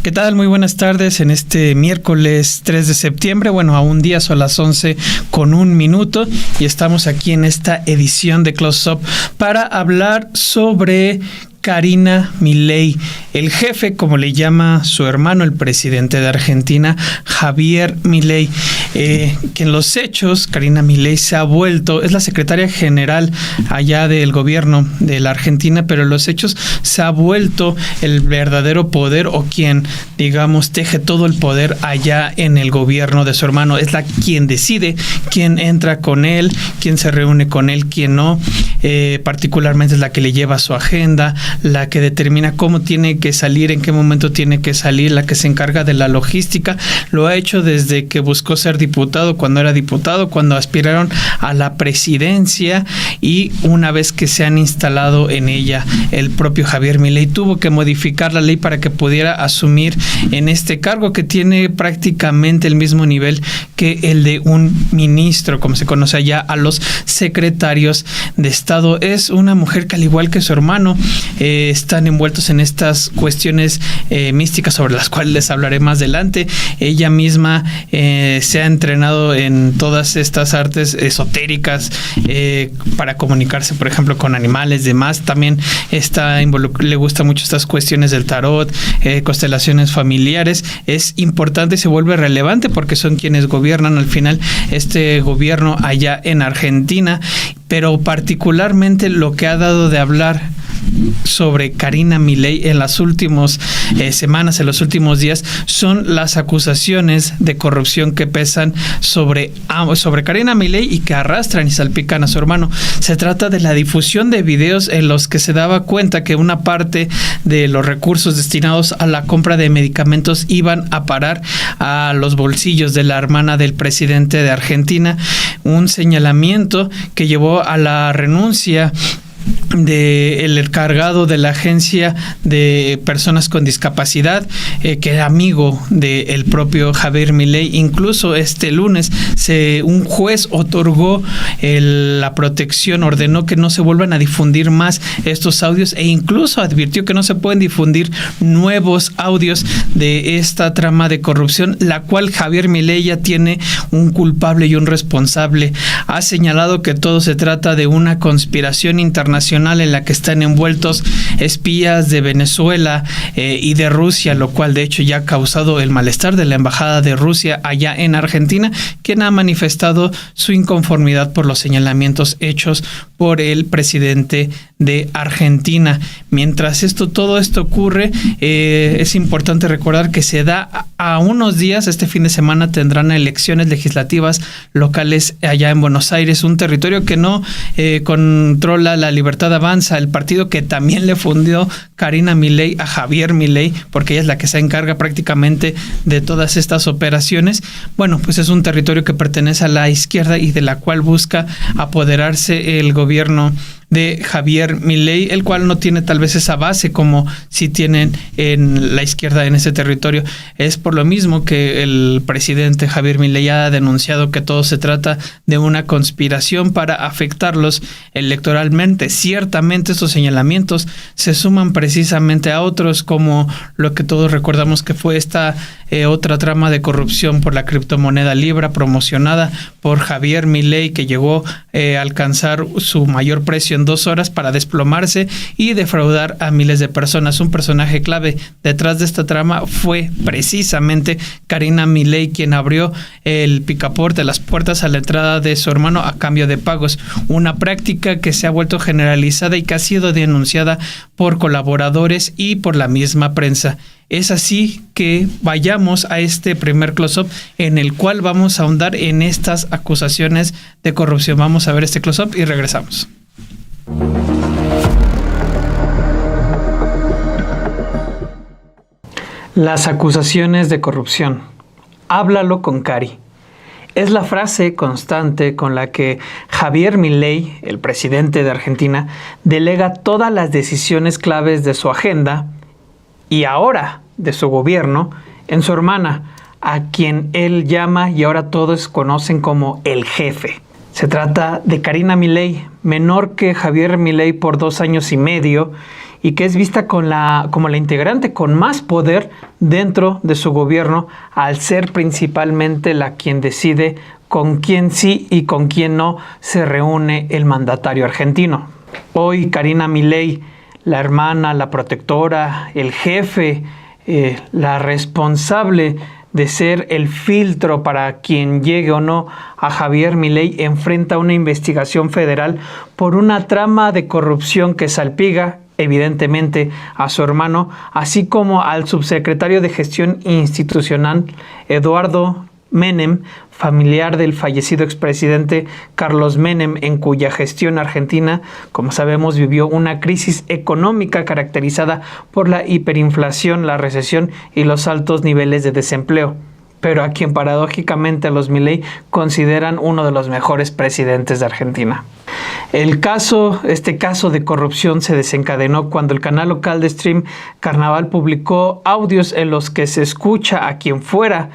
¿Qué tal? Muy buenas tardes en este miércoles 3 de septiembre. Bueno, a un día son las 11:01 y estamos aquí en esta edición de Close Up para hablar sobre Karina Milei, el jefe, como le llama su hermano, el presidente de Argentina, Javier Milei, que en los hechos, Karina Milei se ha vuelto, es la secretaria general allá del gobierno de la Argentina, pero en los hechos se ha vuelto el verdadero poder o quien, digamos, teje todo el poder allá en el gobierno de su hermano. Es quien decide quién entra con él, quién se reúne con él, quién no. Particularmente es la que le lleva su agenda, la que determina cómo tiene que salir, en qué momento tiene que salir, la que se encarga de la logística. Lo ha hecho desde que buscó ser diputado, cuando era diputado, cuando aspiraron a la presidencia, y una vez que se han instalado en ella, el propio Javier Milei tuvo que modificar la ley para que pudiera asumir en este cargo que tiene prácticamente el mismo nivel que el de un ministro, como se conoce allá a los secretarios de Estado. Es una mujer que, al igual que su hermano, están envueltos en estas cuestiones místicas sobre las cuales les hablaré más adelante. Ella misma se ha entrenado en todas estas artes esotéricas para comunicarse, por ejemplo, con animales, demás. También le gusta mucho estas cuestiones del tarot, constelaciones familiares. Es importante y se vuelve relevante porque son quienes gobiernan al final este gobierno allá en Argentina. Pero particularmente lo que ha dado de hablar sobre Karina Milei en las últimas semanas, en los últimos días, son las acusaciones de corrupción que pesan sobre Karina Milei y que arrastran y salpican a su hermano. Se trata de la difusión de videos en los que se daba cuenta que una parte de los recursos destinados a la compra de medicamentos iban a parar a los bolsillos de la hermana del presidente de Argentina. Un señalamiento que llevó a la renuncia del encargado de la agencia de personas con discapacidad, que era amigo del propio Javier Milei. Incluso este lunes un juez otorgó la protección, ordenó que no se vuelvan a difundir más estos audios e incluso advirtió que no se pueden difundir nuevos audios de esta trama de corrupción, la cual Javier Milei ya tiene un culpable y un responsable. Ha señalado que todo se trata de una conspiración internacional en la que están envueltos espías de Venezuela y de Rusia, lo cual de hecho ya ha causado el malestar de la embajada de Rusia allá en Argentina, quien ha manifestado su inconformidad por los señalamientos hechos por el presidente de Argentina. Mientras todo esto ocurre, es importante recordar que se da a unos días, este fin de semana tendrán elecciones legislativas locales allá en Buenos Aires, un territorio que no controla la Libertad Avanza, el partido que también le fundió Karina Milei a Javier Milei, porque ella es la que se encarga prácticamente de todas estas operaciones. Bueno, pues es un territorio que pertenece a la izquierda y de la cual busca apoderarse el gobierno de Javier Milei, el cual no tiene tal vez esa base como si tienen en la izquierda en ese territorio. Es por lo mismo que el presidente Javier Milei ha denunciado que todo se trata de una conspiración para afectarlos electoralmente. Ciertamente estos señalamientos se suman precisamente a otros, como lo que todos recordamos que fue esta otra trama de corrupción por la criptomoneda Libra promocionada por Javier Milei, que llegó a alcanzar su mayor precio en 2 horas para desplomarse y defraudar a miles de personas. Un personaje clave detrás de esta trama fue precisamente Karina Milei, quien abrió el picaporte, las puertas a la entrada de su hermano a cambio de pagos. Una práctica que se ha vuelto generalizada y que ha sido denunciada por colaboradores y por la misma prensa. Es así que vayamos a este primer close-up en el cual vamos a ahondar en estas acusaciones de corrupción. Vamos a ver este close-up y regresamos. Las acusaciones de corrupción. Háblalo con Cari. Es la frase constante con la que Javier Milei, el presidente de Argentina, delega todas las decisiones claves de su agenda y ahora de su gobierno en su hermana, a quien él llama y ahora todos conocen como el jefe. Se trata de Karina Milei, menor que Javier Milei por 2 años y medio, y que es vista como la integrante con más poder dentro de su gobierno, al ser principalmente la quien decide con quién sí y con quién no se reúne el mandatario argentino. Hoy Karina Milei, la hermana, la protectora, el jefe, la responsable de ser el filtro para quien llegue o no a Javier Milei, enfrenta una investigación federal por una trama de corrupción que salpica evidentemente a su hermano, así como al subsecretario de Gestión Institucional, Eduardo Menem, familiar del fallecido expresidente Carlos Menem, en cuya gestión Argentina, como sabemos, vivió una crisis económica caracterizada por la hiperinflación, la recesión y los altos niveles de desempleo, pero a quien paradójicamente los Milei consideran uno de los mejores presidentes de Argentina. Este caso de corrupción se desencadenó cuando el canal local de Stream Carnaval publicó audios en los que se escucha a quien fuera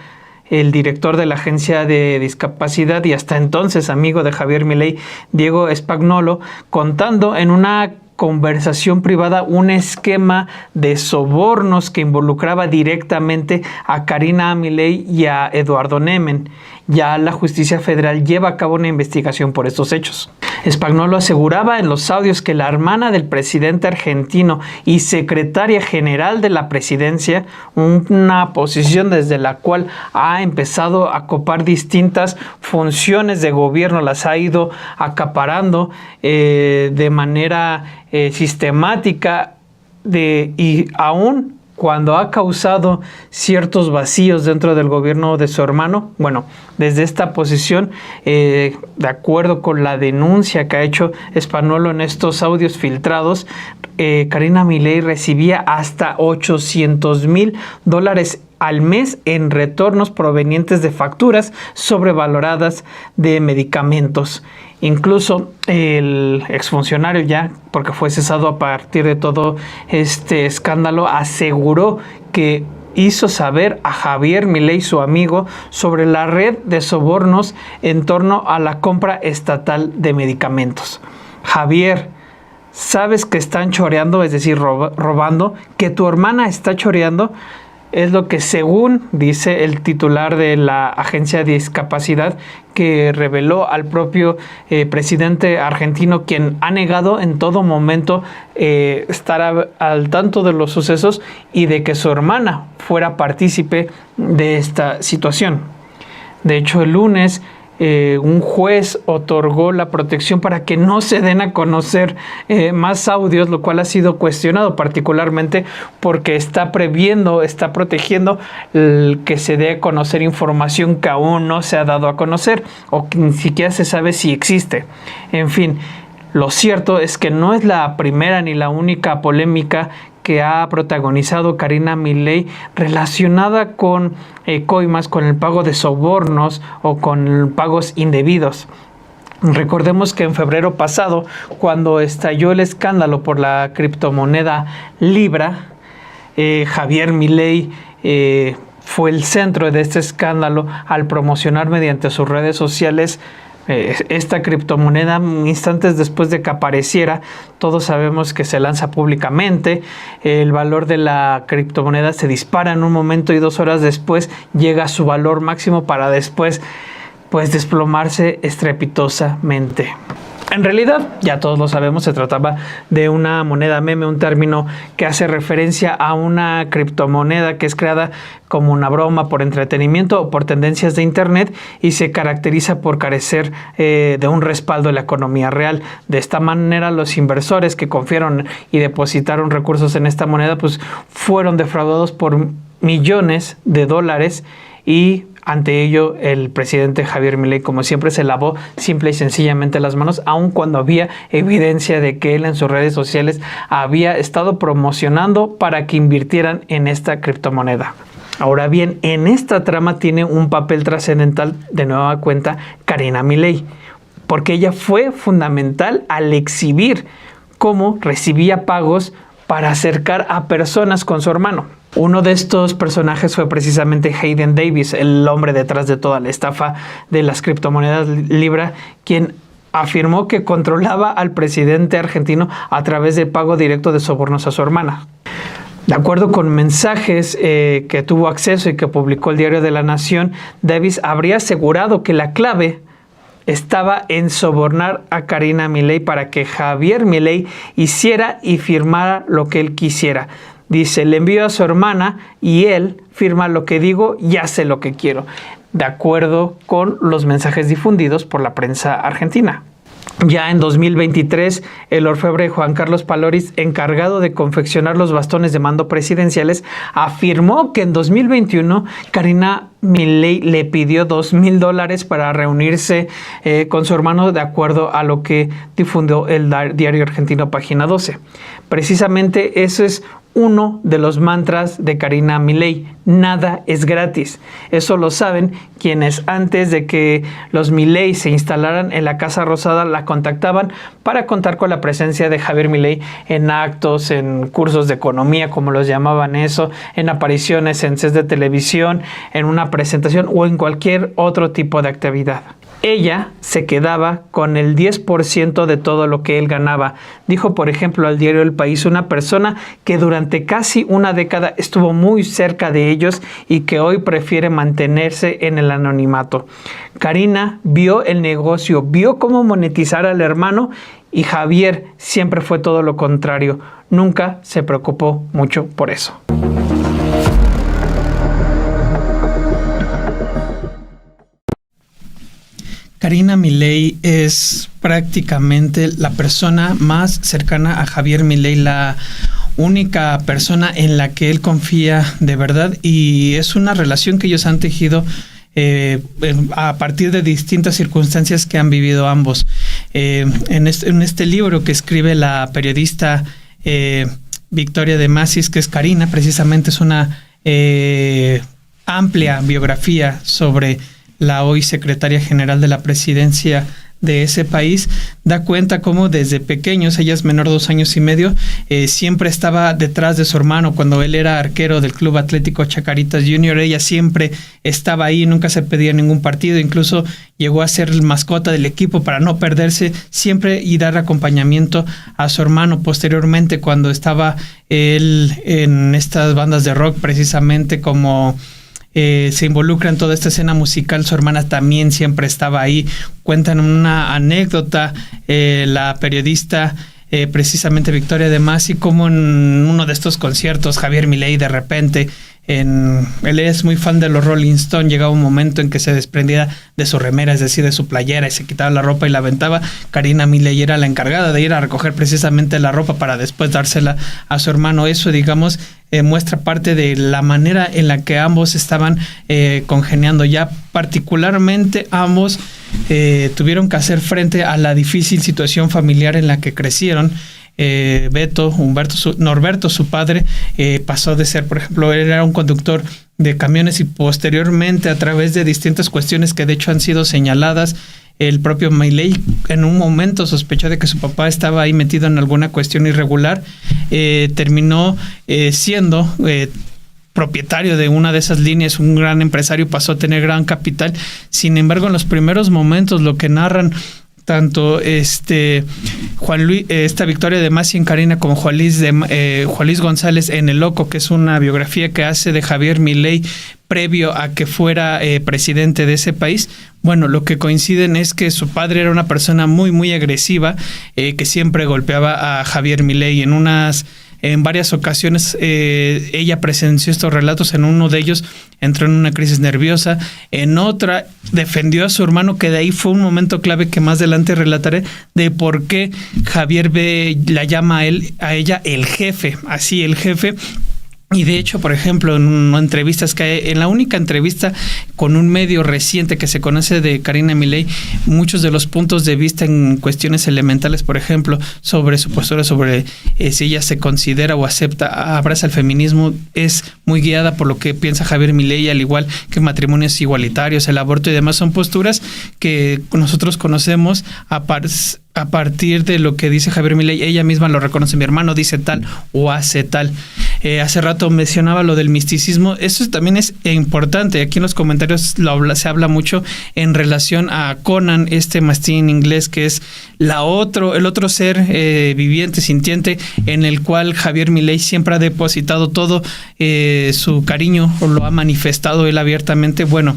el director de la Agencia de Discapacidad y hasta entonces amigo de Javier Milei, Diego Spagnuolo, contando en una conversación privada un esquema de sobornos que involucraba directamente a Karina Milei y a Eduardo Menem. Ya la justicia federal lleva a cabo una investigación por estos hechos. Spagnuolo aseguraba en los audios que la hermana del presidente argentino y secretaria general de la presidencia, una posición desde la cual ha empezado a copar distintas funciones de gobierno, las ha ido acaparando de manera sistemática y aún cuando ha causado ciertos vacíos dentro del gobierno de su hermano. Bueno, desde esta posición, de acuerdo con la denuncia que ha hecho Spagnuolo en estos audios filtrados, Karina Milei recibía hasta $800,000 al mes en retornos provenientes de facturas sobrevaloradas de medicamentos. Incluso el exfuncionario, ya porque fue cesado a partir de todo este escándalo, aseguró que hizo saber a Javier Milei, su amigo, sobre la red de sobornos en torno a la compra estatal de medicamentos. Javier, ¿sabes que están choreando, es decir, robando? ¿Que tu hermana está choreando? Es lo que según dice el titular de la Agencia de Discapacidad, que reveló al propio presidente argentino, quien ha negado en todo momento estar al tanto de los sucesos y de que su hermana fuera partícipe de esta situación. De hecho, el lunes un juez otorgó la protección para que no se den a conocer más audios, lo cual ha sido cuestionado particularmente porque está protegiendo que se dé a conocer información que aún no se ha dado a conocer o que ni siquiera se sabe si existe. En fin, lo cierto es que no es la primera ni la única polémica que ha protagonizado Karina Milei relacionada con coimas, con el pago de sobornos o con pagos indebidos. Recordemos que en febrero pasado, cuando estalló el escándalo por la criptomoneda Libra, Javier Milei fue el centro de este escándalo al promocionar mediante sus redes sociales esta criptomoneda. Instantes después de que apareciera, todos sabemos que se lanza públicamente, el valor de la criptomoneda se dispara en un momento y 2 horas después llega a su valor máximo para después desplomarse estrepitosamente. En realidad, ya todos lo sabemos, se trataba de una moneda meme, un término que hace referencia a una criptomoneda que es creada como una broma, por entretenimiento o por tendencias de internet, y se caracteriza por carecer de un respaldo en la economía real. De esta manera, los inversores que confiaron y depositaron recursos en esta moneda fueron defraudados por millones de dólares, y ante ello el presidente Javier Milei, como siempre, se lavó simple y sencillamente las manos, aun cuando había evidencia de que él en sus redes sociales había estado promocionando para que invirtieran en esta criptomoneda. Ahora bien, en esta trama tiene un papel trascendental de nueva cuenta Karina Milei, porque ella fue fundamental al exhibir cómo recibía pagos para acercar a personas con su hermano. Uno de estos personajes fue precisamente Hayden Davis, el hombre detrás de toda la estafa de las criptomonedas Libra, quien afirmó que controlaba al presidente argentino a través del pago directo de sobornos a su hermana. De acuerdo con mensajes que tuvo acceso y que publicó el Diario de la Nación, Davis habría asegurado que la clave estaba en sobornar a Karina Milei para que Javier Milei hiciera y firmara lo que él quisiera. Dice, le envío a su hermana y él firma lo que digo y hace lo que quiero, de acuerdo con los mensajes difundidos por la prensa argentina. Ya en 2023, el orfebre Juan Carlos Paloris, encargado de confeccionar los bastones de mando presidenciales, afirmó que en 2021 Karina Milei le pidió $2,000 para reunirse con su hermano, de acuerdo a lo que difundió el diario argentino Página 12. Precisamente eso es uno de los mantras de Karina Milei: nada es gratis. Eso lo saben quienes antes de que los Milei se instalaran en la Casa Rosada la contactaban para contar con la presencia de Javier Milei en actos, en cursos de economía, como los llamaban eso, en apariciones en sets de televisión, en una presentación o en cualquier otro tipo de actividad. Ella se quedaba con el 10% de todo lo que él ganaba. Dijo, por ejemplo, al diario El País, una persona que durante casi una década estuvo muy cerca de ellos y que hoy prefiere mantenerse en el anonimato. Karina vio el negocio, vio cómo monetizar al hermano, y Javier siempre fue todo lo contrario. Nunca se preocupó mucho por eso. Karina Milei es prácticamente la persona más cercana a Javier Milei, la única persona en la que él confía de verdad, y es una relación que ellos han tejido a partir de distintas circunstancias que han vivido ambos. En este libro que escribe la periodista Victoria de Masis, que es Karina, precisamente es una amplia biografía sobre la hoy secretaria general de la presidencia de ese país, da cuenta cómo desde pequeños, ella es menor de 2 años y medio, siempre estaba detrás de su hermano. Cuando él era arquero del Club Atlético Chacarita Junior, ella siempre estaba ahí, nunca se perdía ningún partido, incluso llegó a ser mascota del equipo para no perderse siempre y dar acompañamiento a su hermano. Posteriormente, cuando estaba él en estas bandas de rock, precisamente como se involucra en toda esta escena musical, su hermana también siempre estaba ahí. Cuentan una anécdota la periodista precisamente Victoria de Masi, como en uno de estos conciertos Javier Milei de repente, él es muy fan de los Rolling Stones, llegaba un momento en que se desprendía de su remera, es decir, de su playera, y se quitaba la ropa y la aventaba. Karina Milei era la encargada de ir a recoger precisamente la ropa para después dársela a su hermano. Eso, digamos, muestra parte de la manera en la que ambos estaban congeniando. Ya particularmente ambos tuvieron que hacer frente a la difícil situación familiar en la que crecieron. Norberto, su padre, pasó de ser, por ejemplo, él era un conductor de camiones, y posteriormente, a través de distintas cuestiones que de hecho han sido señaladas, el propio Milei en un momento sospechó de que su papá estaba ahí metido en alguna cuestión irregular. Terminó siendo propietario de una de esas líneas, un gran empresario, pasó a tener gran capital. Sin embargo, en los primeros momentos, lo que narran tanto Juan Luis, esta Victoria de Masi en Karina, como Juan Luis González en El Loco, que es una biografía que hace de Javier Milei previo a que fuera presidente de ese país. Bueno, lo que coinciden es que su padre era una persona muy, muy agresiva, que siempre golpeaba a Javier Milei. En varias ocasiones ella presenció estos relatos. En uno de ellos entró en una crisis nerviosa, en otra defendió a su hermano, que de ahí fue un momento clave que más adelante relataré, de por qué Javier la llama a ella el jefe, así, el jefe. Y de hecho, por ejemplo, en la única entrevista con un medio reciente que se conoce de Karina Milei, muchos de los puntos de vista en cuestiones elementales, por ejemplo, sobre su postura, sobre si ella se considera o abraza el feminismo, es muy guiada por lo que piensa Javier Milei, al igual que matrimonios igualitarios, el aborto y demás. Son posturas que nosotros conocemos a partir de lo que dice Javier Milei. Ella misma lo reconoce: mi hermano dice tal o hace tal. Hace rato mencionaba lo del misticismo. Eso también es importante. Aquí en los comentarios se habla mucho en relación a Conan, este mastín inglés, que es el otro ser viviente, sintiente, en el cual Javier Milei siempre ha depositado todo su cariño, o lo ha manifestado él abiertamente. Bueno,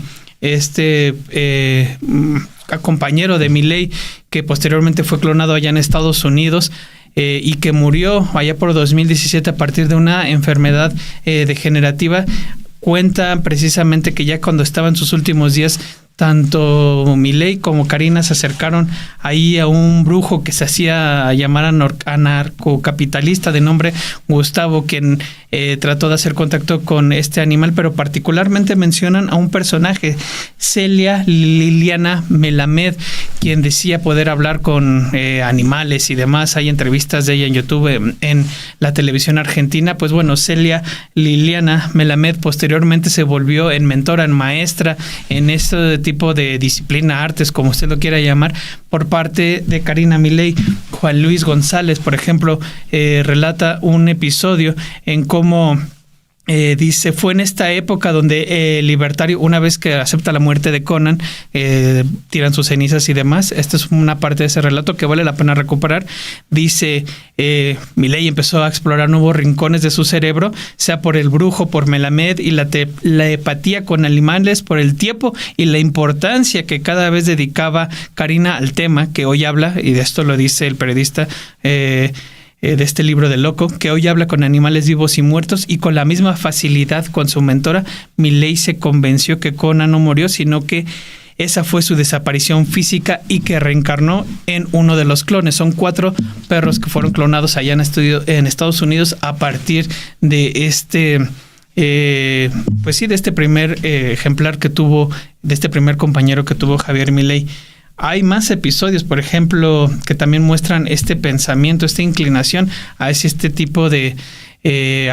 compañero de Milei, que posteriormente fue clonado allá en Estados Unidos, y que murió allá por 2017 a partir de una enfermedad degenerativa, cuenta precisamente que ya cuando estaba en sus últimos días, tanto Milei como Karina se acercaron ahí a un brujo que se hacía llamar anarcocapitalista de nombre Gustavo, quien trató de hacer contacto con este animal, pero particularmente mencionan a un personaje, Celia Liliana Melamed, quien decía poder hablar con animales y demás. Hay entrevistas de ella en YouTube, en la televisión argentina. Pues bueno, Celia Liliana Melamed posteriormente se volvió en mentora, en maestra en este tipo de disciplina, artes, como usted lo quiera llamar, por parte de Karina Milei. Juan Luis González, por ejemplo, relata un episodio en cómo dice, fue en esta época donde el libertario, una vez que acepta la muerte de Conan, tiran sus cenizas y demás. Esta es una parte de ese relato que vale la pena recuperar. Dice, Milei empezó a explorar nuevos rincones de su cerebro, sea por el brujo, por Melamed y la telepatía con animales, por el tiempo y la importancia que cada vez dedicaba Karina al tema que hoy habla, y de esto lo dice el periodista de este libro de loco, que hoy habla con animales vivos y muertos, y con la misma facilidad con su mentora, Milei se convenció que Conan no murió, sino que esa fue su desaparición física y que reencarnó en uno de los clones. Son 4 perros que fueron clonados allá en Estados Unidos a partir de de este primer ejemplar que tuvo, de este primer compañero que tuvo Javier Milei. Hay más episodios, por ejemplo, que también muestran este pensamiento, esta inclinación hacia este tipo de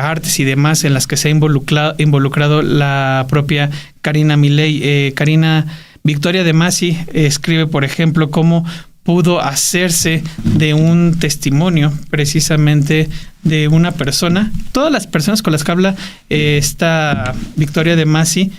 artes y demás en las que se ha involucrado la propia Karina Milei. Karina Victoria de Masi escribe, por ejemplo, cómo pudo hacerse de un testimonio precisamente de una persona. Todas las personas con las que habla esta Victoria de Masi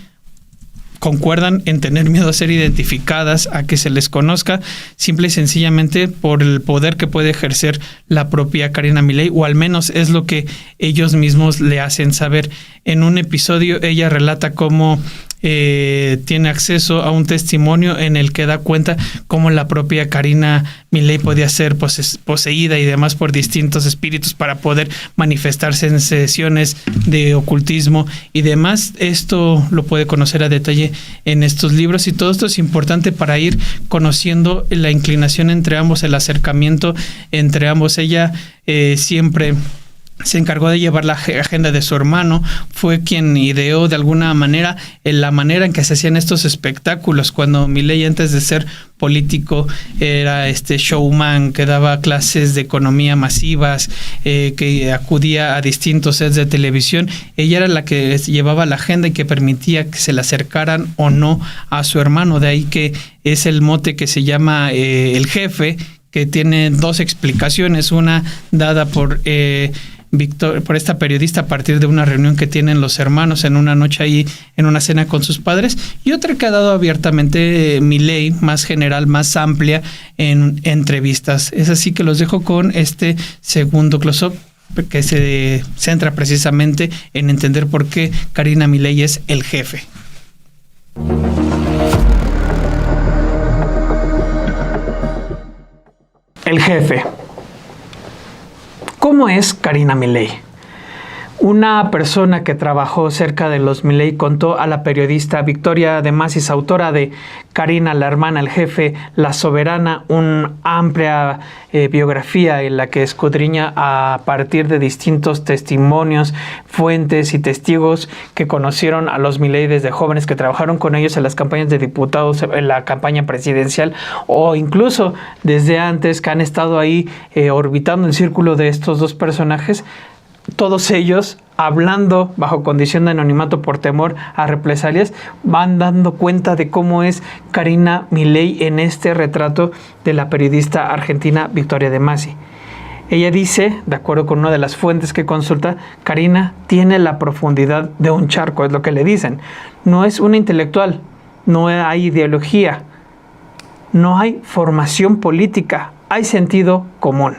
concuerdan en tener miedo a ser identificadas, a que se les conozca, simple y sencillamente por el poder que puede ejercer la propia Karina Milei, o al menos es lo que ellos mismos le hacen saber. En un episodio ella relata cómo tiene acceso a un testimonio en el que da cuenta cómo la propia Karina Milei podía ser poseída y demás por distintos espíritus para poder manifestarse en sesiones de ocultismo y demás. Esto lo puede conocer a detalle en estos libros, y todo esto es importante para ir conociendo la inclinación entre ambos, el acercamiento entre ambos. Ella siempre se encargó de llevar la agenda de su hermano, fue quien ideó de alguna manera la manera en que se hacían estos espectáculos. Cuando Milei, antes de ser político, era showman que daba clases de economía masivas, que acudía a distintos sets de televisión, ella era la que llevaba la agenda y que permitía que se le acercaran o no a su hermano. De ahí que es el mote que se llama el jefe, que tiene 2 explicaciones, una dada por esta periodista a partir de una reunión que tienen los hermanos en una noche ahí en una cena con sus padres, y otra que ha dado abiertamente Milei, más general, más amplia en entrevistas. Es así que los dejo con este segundo close-up que se centra precisamente en entender por qué Karina Milei es el jefe. El jefe. ¿Cómo es Karina Milei? Una persona que trabajó cerca de los Milei contó a la periodista Victoria de Masi, autora de Karina, la hermana, el jefe, la soberana, una amplia biografía en la que escudriña a partir de distintos testimonios, fuentes y testigos que conocieron a los Milei desde jóvenes, que trabajaron con ellos en las campañas de diputados, en la campaña presidencial, o incluso desde antes, que han estado ahí orbitando el círculo de estos 2 personajes. Todos ellos, hablando bajo condición de anonimato por temor a represalias, van dando cuenta de cómo es Karina Milei en este retrato de la periodista argentina Victoria de Masi. Ella dice, de acuerdo con una de las fuentes que consulta, Karina tiene la profundidad de un charco, es lo que le dicen. No es una intelectual, no hay ideología, no hay formación política, hay sentido común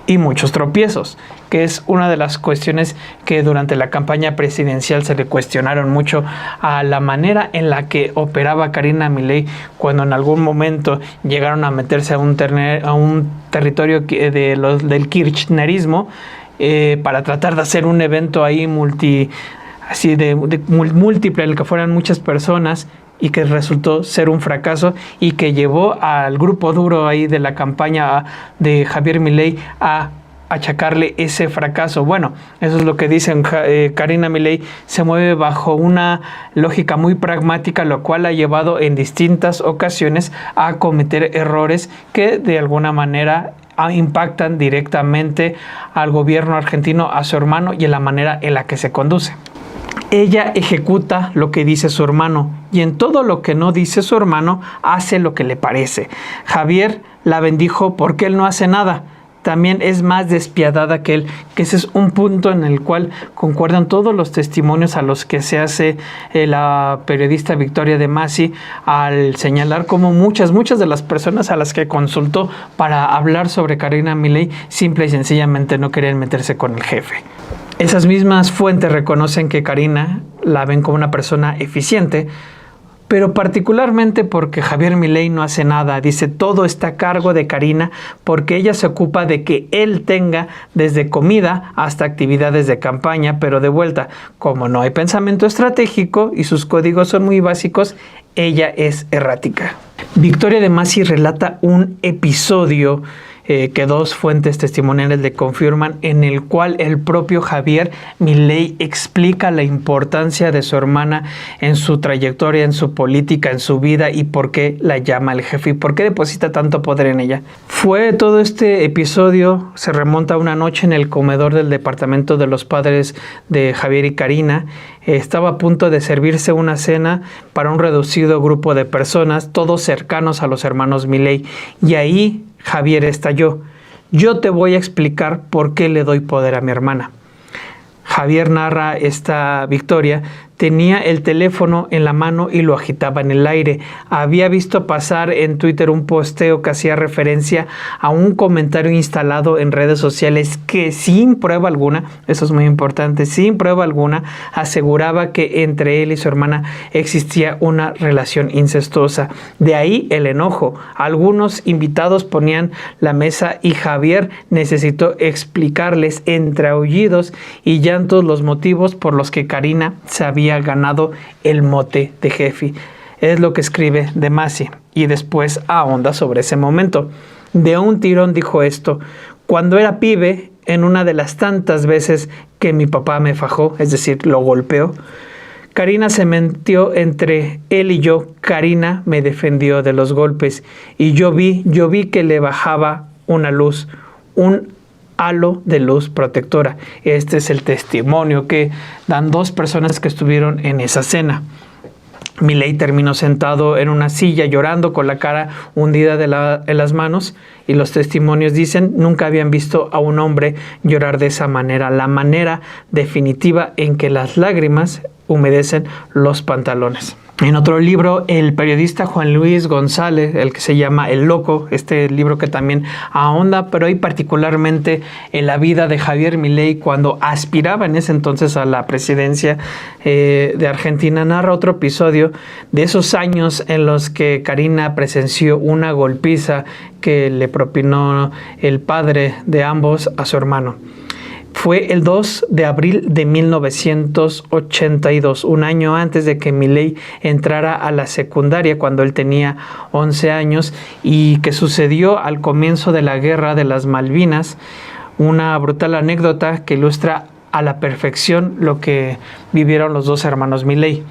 y muchos tropiezos, que es una de las cuestiones que durante la campaña presidencial se le cuestionaron mucho a la manera en la que operaba Karina Milei cuando en algún momento llegaron a meterse a un territorio del kirchnerismo para tratar de hacer un evento ahí múltiple en el que fueran muchas personas, y que resultó ser un fracaso y que llevó al grupo duro ahí de la campaña de Javier Milei a achacarle ese fracaso. Bueno, eso es lo que dicen. Karina Milei se mueve bajo una lógica muy pragmática, lo cual ha llevado en distintas ocasiones a cometer errores que de alguna manera impactan directamente al gobierno argentino, a su hermano y en la manera en la que se conduce. Ella ejecuta lo que dice su hermano y en todo lo que no dice su hermano hace lo que le parece. Javier la bendijo porque él no hace nada. También es más despiadada que él, que ese es un punto en el cual concuerdan todos los testimonios a los que se hace la periodista Victoria De Masi al señalar cómo muchas de las personas a las que consultó para hablar sobre Karina Milei simple y sencillamente no querían meterse con el jefe. Esas mismas fuentes reconocen que Karina la ven como una persona eficiente, pero particularmente porque Javier Milei no hace nada. Dice, todo está a cargo de Karina porque ella se ocupa de que él tenga desde comida hasta actividades de campaña, pero de vuelta, como no hay pensamiento estratégico y sus códigos son muy básicos, ella es errática. Victoria De Masi relata un episodio que dos fuentes testimoniales le confirman, en el cual el propio Javier Milei explica la importancia de su hermana en su trayectoria, en su política, en su vida y por qué la llama el jefe y por qué deposita tanto poder en ella. Todo este episodio se remonta a una noche en el comedor del departamento de los padres de Javier y Karina. Estaba a punto de servirse una cena para un reducido grupo de personas, todos cercanos a los hermanos Milei, y ahí Javier estalló. Yo te voy a explicar por qué le doy poder a mi hermana. Javier narra esta Victoria. Tenía el teléfono en la mano y lo agitaba en el aire. Había visto pasar en Twitter un posteo que hacía referencia a un comentario instalado en redes sociales que sin prueba alguna, eso es muy importante, sin prueba alguna, aseguraba que entre él y su hermana existía una relación incestuosa. De ahí el enojo. Algunos invitados ponían la mesa y Javier necesitó explicarles entre aullidos y llantos los motivos por los que Karina se había ganado el mote de jefe. Es lo que escribe De Masi y después ahonda sobre ese momento. De un tirón dijo esto: cuando era pibe, en una de las tantas veces que mi papá me fajó, es decir, lo golpeó, Karina se metió entre él y yo. Karina me defendió de los golpes y yo vi que le bajaba una luz, un halo de luz protectora. Este es el testimonio que dan dos personas que estuvieron en esa cena. Milei terminó sentado en una silla llorando con la cara hundida en las manos y los testimonios dicen nunca habían visto a un hombre llorar de esa manera, la manera definitiva en que las lágrimas humedecen los pantalones. En otro libro, el periodista Juan Luis González, el que se llama El Loco, este libro que también ahonda, pero ahí particularmente en la vida de Javier Milei cuando aspiraba en ese entonces a la presidencia de Argentina, narra otro episodio de esos años en los que Karina presenció una golpiza que le propinó el padre de ambos a su hermano. Fue el 2 de abril de 1982, un año antes de que Milei entrara a la secundaria cuando él tenía 11 años y que sucedió al comienzo de la Guerra de las Malvinas, una brutal anécdota que ilustra a la perfección lo que vivieron los dos hermanos Milei.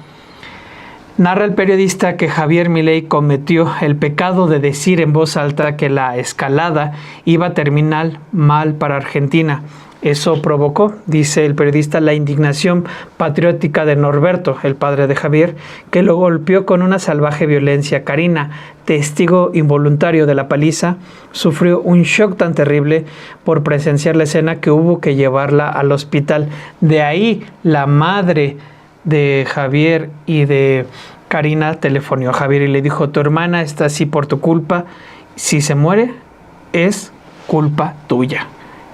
Narra el periodista que Javier Milei cometió el pecado de decir en voz alta que la escalada iba a terminar mal para Argentina. Eso provocó, dice el periodista, la indignación patriótica de Norberto, el padre de Javier, que lo golpeó con una salvaje violencia. Karina, testigo involuntario de la paliza, sufrió un shock tan terrible por presenciar la escena que hubo que llevarla al hospital. De ahí la madre de Javier y de Karina telefonió a Javier y le dijo: tu hermana está así por tu culpa, si se muere es culpa tuya.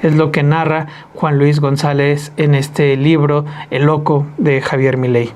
Es lo que narra Juan Luis González en este libro, El loco de Javier Milei.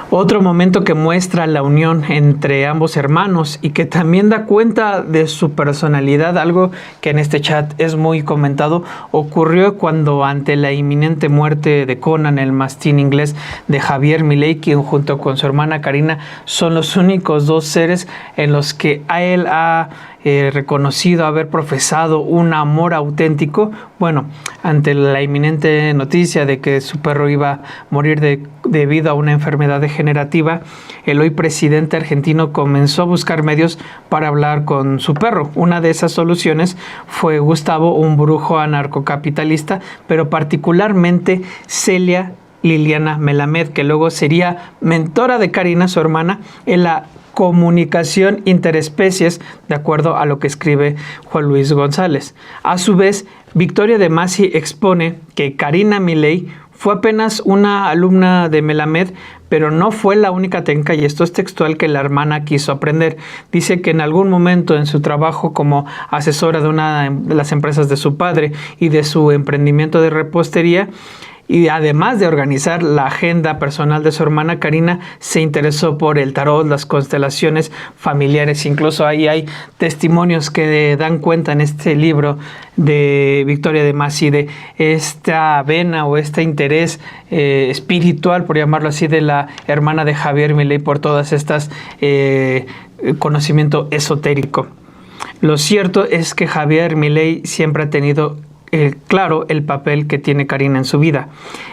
Otro momento que muestra la unión entre ambos hermanos y que también da cuenta de su personalidad, algo que en este chat es muy comentado, ocurrió cuando, ante la inminente muerte de Conan, el mastín inglés de Javier Milei, quien junto con su hermana Karina son los únicos dos seres en los que él ha reconocido haber profesado un amor auténtico. Bueno, ante la inminente noticia de que su perro iba a morir debido a una enfermedad degenerativa, el hoy presidente argentino comenzó a buscar medios para hablar con su perro. Una de esas soluciones fue Gustavo, un brujo anarcocapitalista, pero particularmente Celia Liliana Melamed, que luego sería mentora de Karina, su hermana, en la comunicación interespecies, de acuerdo a lo que escribe Juan Luis González. A su vez, Victoria de Masi expone que Karina Milei fue apenas una alumna de Melamed, pero no fue la única técnica, y esto es textual, que la hermana quiso aprender. Dice que en algún momento en su trabajo como asesora de una de las empresas de su padre y de su emprendimiento de repostería, y además de organizar la agenda personal de su hermana, Karina se interesó por el tarot, las constelaciones familiares. Incluso ahí hay testimonios que dan cuenta en este libro de Victoria de Masi de esta vena o este interés espiritual, por llamarlo así, de la hermana de Javier Milei por todas estas conocimiento esotérico. Lo cierto es que Javier Milei siempre ha tenido claro el papel que tiene Karina en su vida.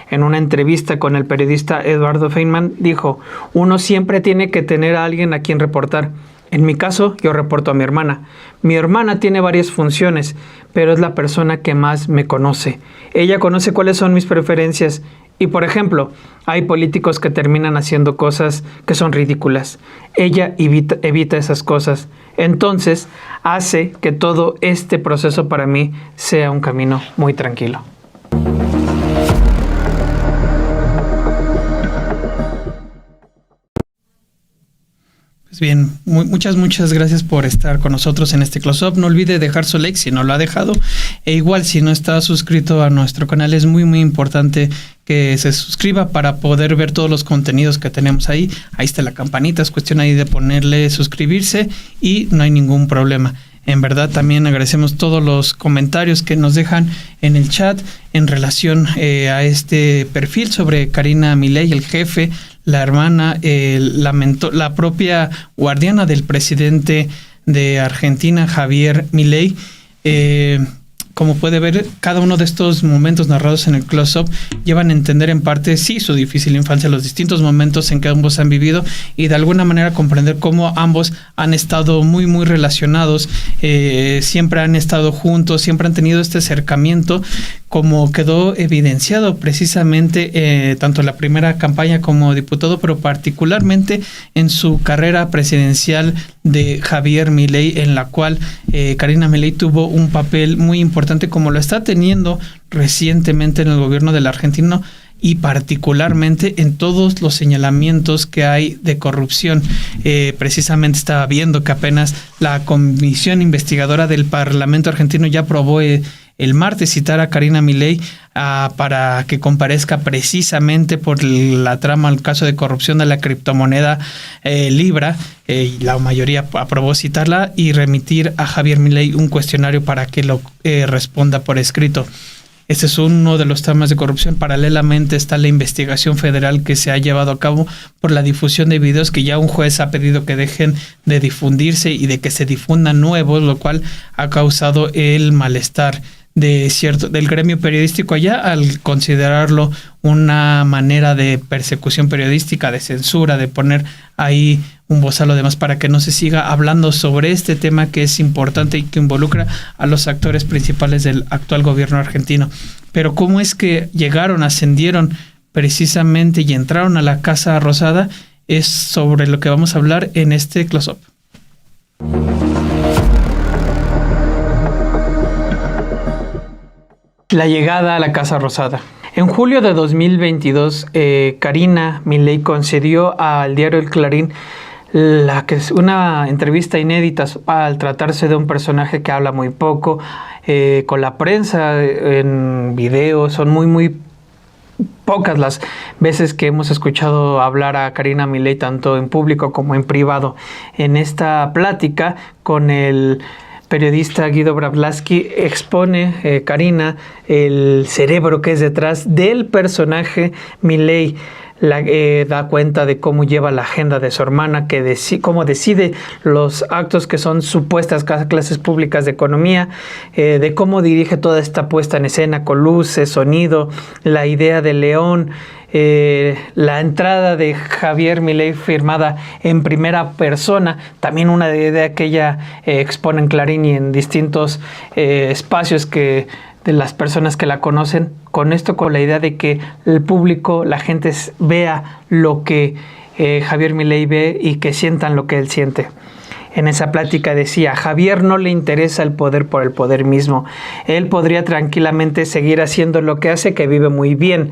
En una entrevista con el periodista Eduardo Feynman dijo: uno siempre tiene que tener a alguien a quien reportar. En mi caso, yo reporto a mi hermana. Mi hermana tiene varias funciones, pero es la persona que más me conoce. Ella conoce cuáles son mis preferencias. Y, por ejemplo, hay políticos que terminan haciendo cosas que son ridículas. Ella evita esas cosas. Entonces, hace que todo este proceso para mí sea un camino muy tranquilo. Bien, muchas gracias por estar con nosotros en este close-up. No olvide dejar su like si no lo ha dejado. E igual, si no está suscrito a nuestro canal, es muy importante que se suscriba para poder ver todos los contenidos que tenemos ahí. Ahí está la campanita, es cuestión ahí de ponerle suscribirse y no hay ningún problema. En verdad, también agradecemos todos los comentarios que nos dejan en el chat en relación a este perfil sobre Karina Milei, el jefe, la hermana, la propia guardiana del presidente de Argentina, Javier Milei. Como puede ver, cada uno de estos momentos narrados en el close-up llevan a entender en parte, sí, su difícil infancia, los distintos momentos en que ambos han vivido y de alguna manera comprender cómo ambos han estado muy relacionados, siempre han estado juntos, siempre han tenido este acercamiento, como quedó evidenciado precisamente tanto en la primera campaña como diputado, pero particularmente en su carrera presidencial de Javier Milei, en la cual Karina Milei tuvo un papel muy importante, como lo está teniendo recientemente en el gobierno del argentino y particularmente en todos los señalamientos que hay de corrupción. Precisamente estaba viendo que apenas la comisión investigadora del Parlamento argentino ya aprobó el martes citar a Karina Milei para que comparezca precisamente por la trama, el caso de corrupción de la criptomoneda Libra. La mayoría aprobó citarla y remitir a Javier Milei un cuestionario para que lo responda por escrito. Este es uno de los temas de corrupción. Paralelamente está la investigación federal que se ha llevado a cabo por la difusión de videos que ya un juez ha pedido que dejen de difundirse y de que se difundan nuevos, lo cual ha causado el malestar del gremio periodístico allá, al considerarlo una manera de persecución periodística, de censura, de poner ahí un bozal además para que no se siga hablando sobre este tema que es importante y que involucra a los actores principales del actual gobierno argentino. Pero cómo es que llegaron, ascendieron precisamente y entraron a la Casa Rosada es sobre lo que vamos a hablar en este close-up. La llegada a la Casa Rosada. En julio de 2022, Karina Milei concedió al diario El Clarín una entrevista inédita al tratarse de un personaje que habla muy poco, con la prensa, en videos, son muy pocas las veces que hemos escuchado hablar a Karina Milei, tanto en público como en privado. En esta plática con el periodista Guido Brablaski expone Karina el cerebro que es detrás del personaje Milei. Da cuenta de cómo lleva la agenda de su hermana, cómo decide los actos que son supuestas clases públicas de economía, de cómo dirige toda esta puesta en escena con luces, sonido, la idea de León, la entrada de Javier Milei firmada en primera persona, también una idea que ella expone en Clarín y en distintos espacios de las personas que la conocen, con la idea de que el público, la gente vea lo que Javier Milei ve y que sientan lo que él siente. En esa plática decía, a Javier no le interesa el poder por el poder mismo. Él podría tranquilamente seguir haciendo lo que hace, que vive muy bien.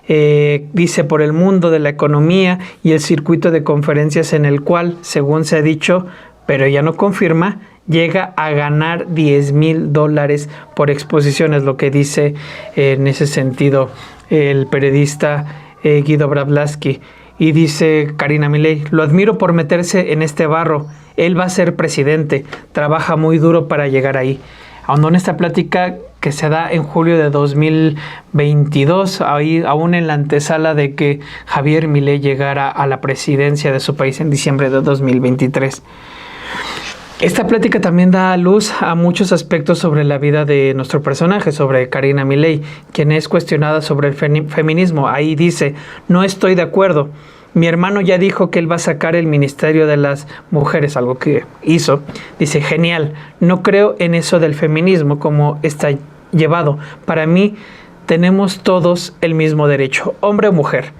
Dice, por el mundo de la economía y el circuito de conferencias en el cual, según se ha dicho, pero ella no confirma, llega a ganar $10,000 por exposición, es lo que dice en ese sentido el periodista Guido Brablaski. Y dice Karina Milei, lo admiro por meterse en este barro, él va a ser presidente, trabaja muy duro para llegar ahí. Ahondó en esta plática que se da en julio de 2022, ahí, aún en la antesala de que Javier Milei llegara a la presidencia de su país en diciembre de 2023. Esta plática también da luz a muchos aspectos sobre la vida de nuestro personaje, sobre Karina Milei, quien es cuestionada sobre el feminismo. Ahí dice, no estoy de acuerdo. Mi hermano ya dijo que él va a sacar el Ministerio de las Mujeres, algo que hizo. Dice, genial, no creo en eso del feminismo como está llevado. Para mí tenemos todos el mismo derecho, hombre o mujer.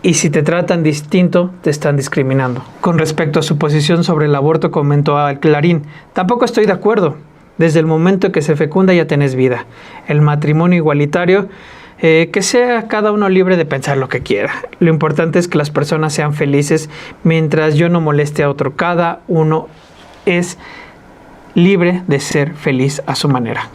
Y si te tratan distinto, te están discriminando. Con respecto a su posición sobre el aborto, comentó al Clarín, tampoco estoy de acuerdo. Desde el momento que se fecunda ya tenés vida. El matrimonio igualitario, que sea cada uno libre de pensar lo que quiera. Lo importante es que las personas sean felices mientras yo no moleste a otro. Cada uno es libre de ser feliz a su manera.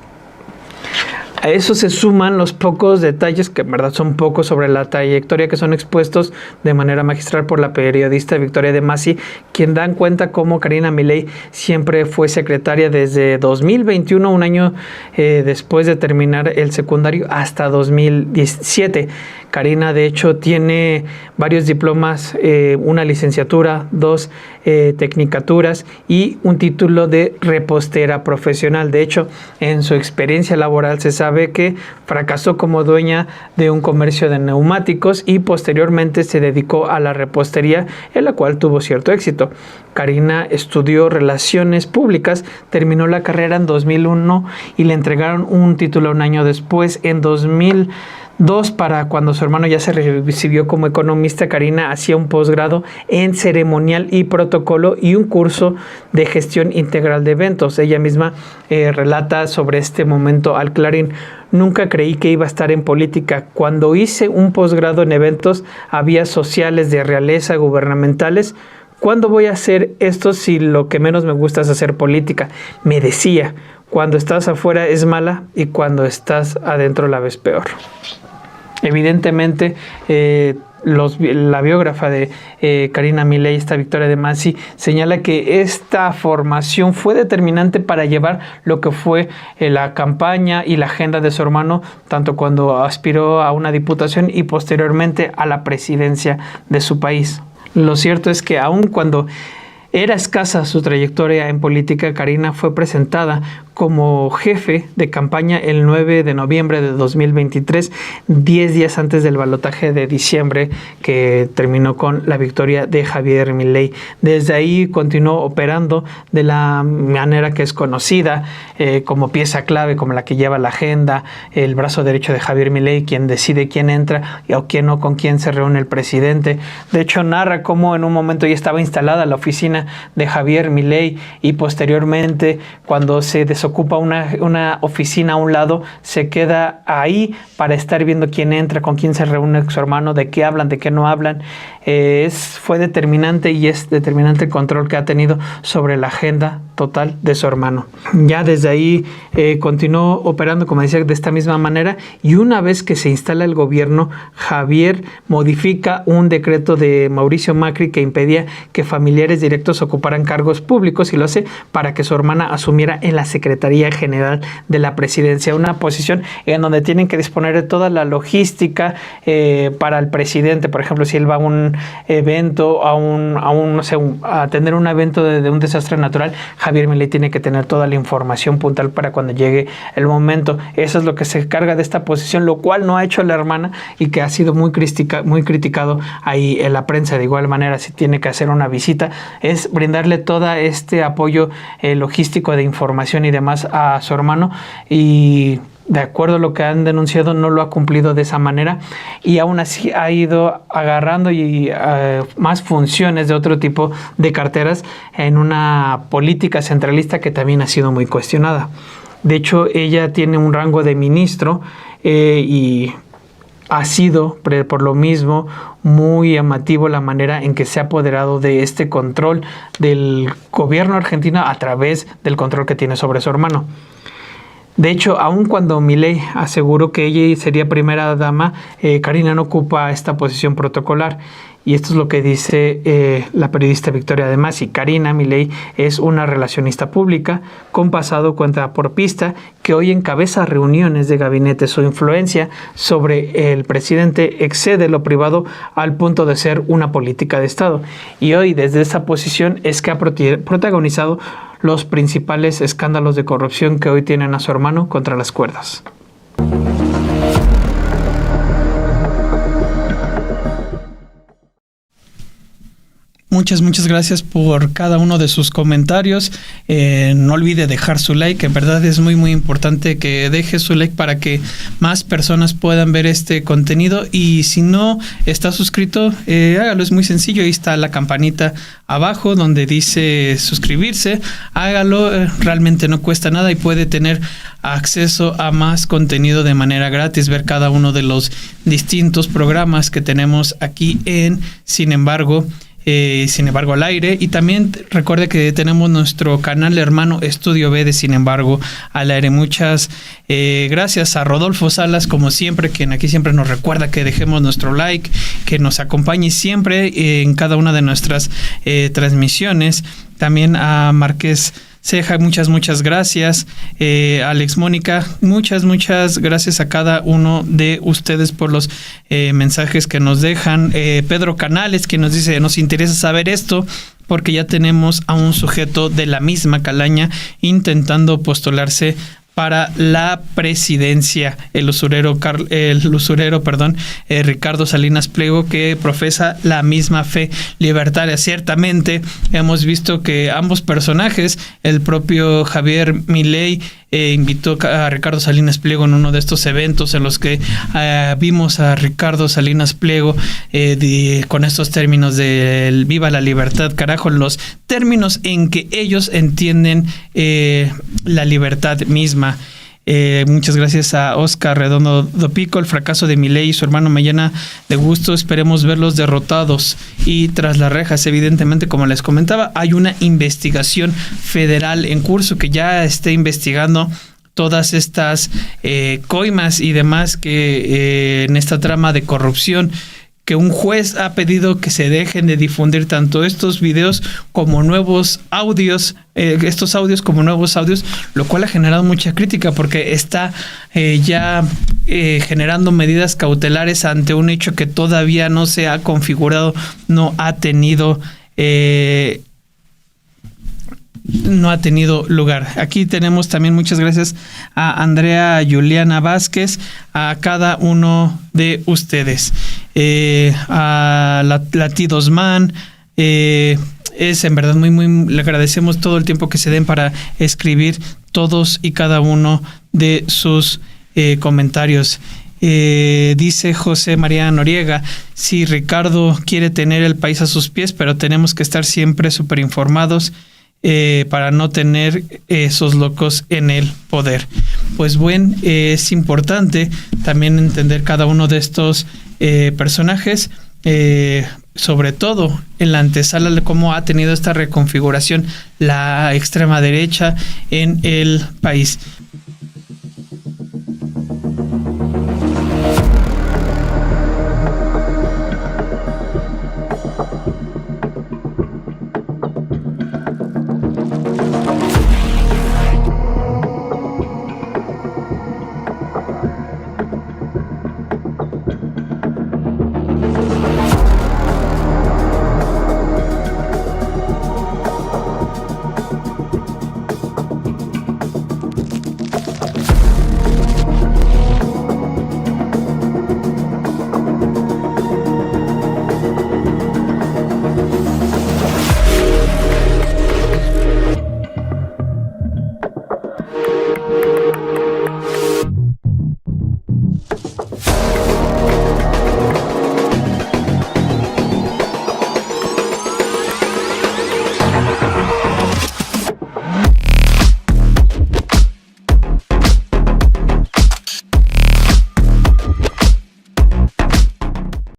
A eso se suman los pocos detalles, que en verdad son pocos, sobre la trayectoria que son expuestos de manera magistral por la periodista Victoria De Masi, quien dan cuenta cómo Karina Milei siempre fue secretaria desde 2021, un año después de terminar el secundario, hasta 2017. Karina, de hecho, tiene varios diplomas, una licenciatura, 2 tecnicaturas y un título de repostera profesional. De hecho, en su experiencia laboral se sabe que fracasó como dueña de un comercio de neumáticos y posteriormente se dedicó a la repostería, en la cual tuvo cierto éxito. Karina estudió Relaciones Públicas, terminó la carrera en 2001 y le entregaron un título un año después, en 2002, para cuando su hermano ya se recibió como economista. Karina hacía un posgrado en ceremonial y protocolo y un curso de gestión integral de eventos. Ella misma relata sobre este momento al Clarín. Nunca creí que iba a estar en política. Cuando hice un posgrado en eventos, había sociales, de realeza, gubernamentales. ¿Cuándo voy a hacer esto si lo que menos me gusta es hacer política? Me decía, cuando estás afuera es mala y cuando estás adentro la ves peor. Evidentemente, la biógrafa de Karina Milei, esta Victoria De Masi, señala que esta formación fue determinante para llevar lo que fue la campaña y la agenda de su hermano, tanto cuando aspiró a una diputación y posteriormente a la presidencia de su país. Lo cierto es que aun cuando era escasa su trayectoria en política, Karina fue presentada como jefe de campaña el 9 de noviembre de 2023, 10 días antes del balotaje de diciembre que terminó con la victoria de Javier Milei. Desde ahí continuó operando de la manera que es conocida, como pieza clave, como la que lleva la agenda, el brazo derecho de Javier Milei, quien decide quién entra o quién no, con quién se reúne el presidente. De hecho, narra cómo en un momento ya estaba instalada la oficina de Javier Milei y posteriormente, cuando se desocupa una oficina a un lado, se queda ahí para estar viendo quién entra, con quién se reúne su hermano, de qué hablan, de qué no hablan. Fue determinante y es determinante el control que ha tenido sobre la agenda total de su hermano. Ya desde ahí continuó operando, como decía, de esta misma manera, y una vez que se instala el gobierno, Javier modifica un decreto de Mauricio Macri que impedía que familiares directos ocuparan cargos públicos, y lo hace para que su hermana asumiera en la Secretaría General de la Presidencia, una posición en donde tienen que disponer de toda la logística para el presidente. Por ejemplo, si él va a un evento, a tener un evento de un desastre natural, Javier Milei tiene que tener toda la información puntual para cuando llegue el momento. Eso es lo que se carga de esta posición, lo cual no ha hecho la hermana y que ha sido muy criticado ahí en la prensa. De igual manera, si tiene que hacer una visita, es brindarle todo este apoyo logístico de información y demás a su hermano, y de acuerdo a lo que han denunciado, no lo ha cumplido de esa manera, y aún así ha ido agarrando más funciones de otro tipo de carteras en una política centralista que también ha sido muy cuestionada. De hecho, ella tiene un rango de ministro y ha sido, por lo mismo, muy llamativo la manera en que se ha apoderado de este control del gobierno argentino a través del control que tiene sobre su hermano. De hecho, aun cuando Milei aseguró que ella sería primera dama, Karina no ocupa esta posición protocolar. Y esto es lo que dice la periodista Victoria de Masi. Karina Milei es una relacionista pública con pasado cuentapropistas que hoy encabeza reuniones de gabinete. Su influencia sobre el presidente excede lo privado al punto de ser una política de Estado. Y hoy, desde esa posición, es que ha protagonizado los principales escándalos de corrupción que hoy tienen a su hermano contra las cuerdas. Muchas gracias por cada uno de sus comentarios. No olvide dejar su like. En verdad es muy importante que deje su like para que más personas puedan ver este contenido. Y si no está suscrito, hágalo. Es muy sencillo. Ahí está la campanita abajo donde dice suscribirse. Hágalo. Realmente no cuesta nada y puede tener acceso a más contenido de manera gratis. Ver cada uno de los distintos programas que tenemos aquí en Sin embargo al aire. Y también recuerde que tenemos nuestro canal hermano Estudio B de Sin embargo al aire. Muchas gracias a Rodolfo Salas, como siempre, quien aquí siempre nos recuerda que dejemos nuestro like, que nos acompañe siempre en cada una de nuestras transmisiones. También a Márquez Ceja, muchas gracias. Alex Mónica, muchas gracias a cada uno de ustedes por los mensajes que nos dejan. Pedro Canales, que nos dice, nos interesa saber esto porque ya tenemos a un sujeto de la misma calaña intentando postularse para la presidencia, el usurero Ricardo Salinas Pliego, que profesa la misma fe libertaria. Ciertamente hemos visto que ambos personajes, el propio Javier Milei invitó a Ricardo Salinas Pliego en uno de estos eventos en los que vimos a Ricardo Salinas Pliego con estos términos de viva la libertad, carajo, los términos en que ellos entienden la libertad misma. Muchas gracias a Oscar Redondo Dopico. El fracaso de Milei y su hermano me llena de gusto. Esperemos verlos derrotados y tras las rejas. Evidentemente, como les comentaba, hay una investigación federal en curso que ya está investigando todas estas coimas y demás que en esta trama de corrupción, que un juez ha pedido que se dejen de difundir tanto estos videos como nuevos audios, estos audios como nuevos audios, lo cual ha generado mucha crítica porque está ya generando medidas cautelares ante un hecho que todavía no se ha configurado, no ha tenido no ha tenido lugar. Aquí tenemos también muchas gracias a Andrea Juliana Vázquez, a cada uno de ustedes, a Latidosman. Es en verdad le agradecemos todo el tiempo que se den para escribir todos y cada uno de sus comentarios. Dice José María Noriega: sí, Ricardo quiere tener el país a sus pies, pero tenemos que estar siempre súper informados para no tener esos locos en el poder. Pues bueno, es importante también entender cada uno de estos personajes, sobre todo en la antesala de cómo ha tenido esta reconfiguración la extrema derecha en el país.